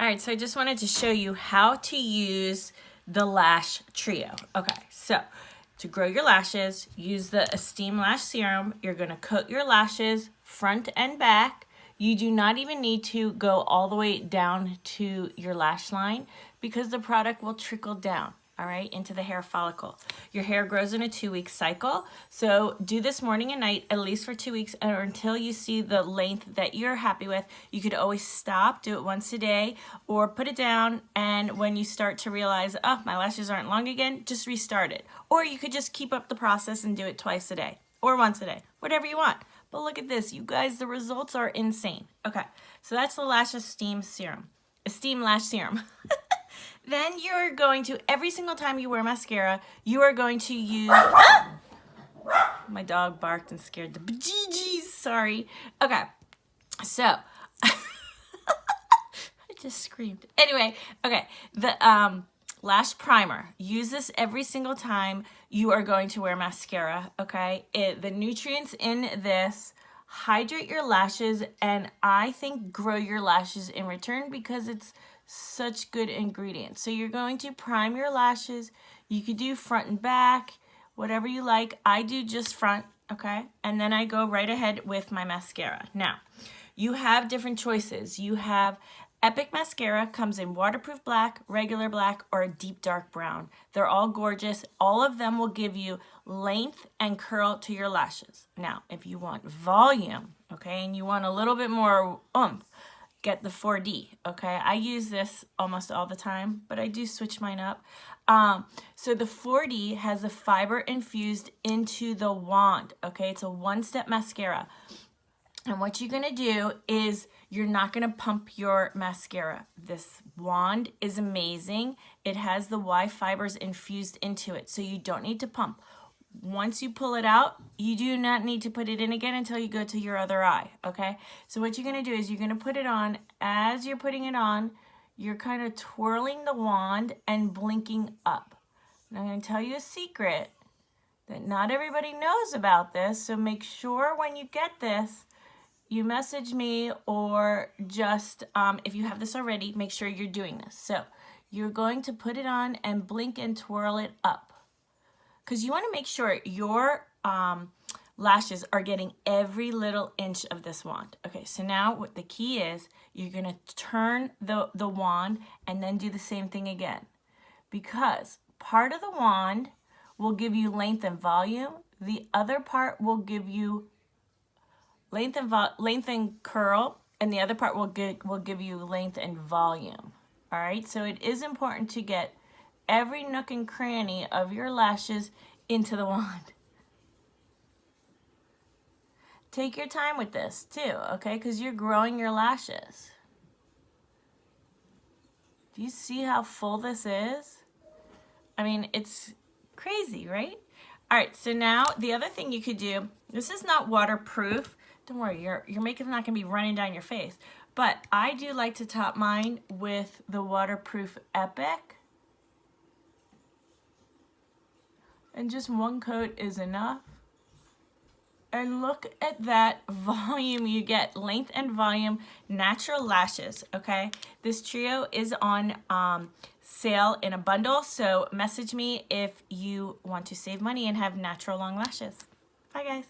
All right, so I just wanted to show you how to use the lash trio. Okay, so to grow your lashes, use the Esteem Lash Serum. You're gonna coat your lashes front and back. You do not even need to go all the way down to your lash line because the product will trickle down, all right, into the hair follicle. Your hair grows in a 2-week cycle, so do this morning and night at least for 2 weeks or until you see the length that you're happy with. You could always stop, do it once a day, or put it down, and when you start to realize, oh, my lashes aren't long again, just restart it. Or you could just keep up the process and do it twice a day or once a day, whatever you want. But look at this, you guys, the results are insane. Okay, so that's the Lash Esteem Serum. Esteem Lash Serum. Then you're going to, every single time you wear mascara, you are going to use, my dog barked and scared the bejeebies, sorry. Okay, so, I just screamed. Anyway, okay, the lash primer, use this every single time you are going to wear mascara, okay? The nutrients in this hydrate your lashes and I think grow your lashes in return because it's such good ingredients. So you're going to prime your lashes. You could do front and back, whatever you like. I do just front, okay? And then I go right ahead with my mascara. Now, you have different choices. You have Epic Mascara, comes in waterproof black, regular black, or a deep dark brown. They're all gorgeous. All of them will give you length and curl to your lashes. Now, if you want volume, okay, and you want a little bit more oomph, get the 4D, okay? I use this almost all the time, but I do switch mine up. So the 4D has the fiber infused into the wand, okay? It's a one-step mascara. And what you're gonna do is you're not gonna pump your mascara. This wand is amazing. It has the Y fibers infused into it, so you don't need to pump. Once you pull it out, you do not need to put it in again until you go to your other eye, okay? So what you're gonna do is you're gonna put it on. As you're putting it on, you're kind of twirling the wand and blinking up. And I'm gonna tell you a secret that not everybody knows about this, so make sure when you get this, you message me or just, if you have this already, make sure you're doing this. So you're going to put it on and blink and twirl it up. Because you want to make sure your lashes are getting every little inch of this wand. Okay, so now what the key is, you're going to turn the wand and then do the same thing again. Because part of the wand will give you length and volume. The other part will give you length and curl, and the other part will give you length and volume. All right, so it is important to get every nook and cranny of your lashes into the wand. Take your time with this too, okay, because you're growing your lashes. Do you see how full this is? I mean, it's crazy, right? All right, so now the other thing you could do, this is not waterproof. Don't worry, your makeup's not gonna be running down your face. But I do like to top mine with the waterproof Epic. And just one coat is enough. And look at that volume you get, length and volume, natural lashes, okay? This trio is on sale in a bundle, so message me if you want to save money and have natural long lashes. Bye, guys.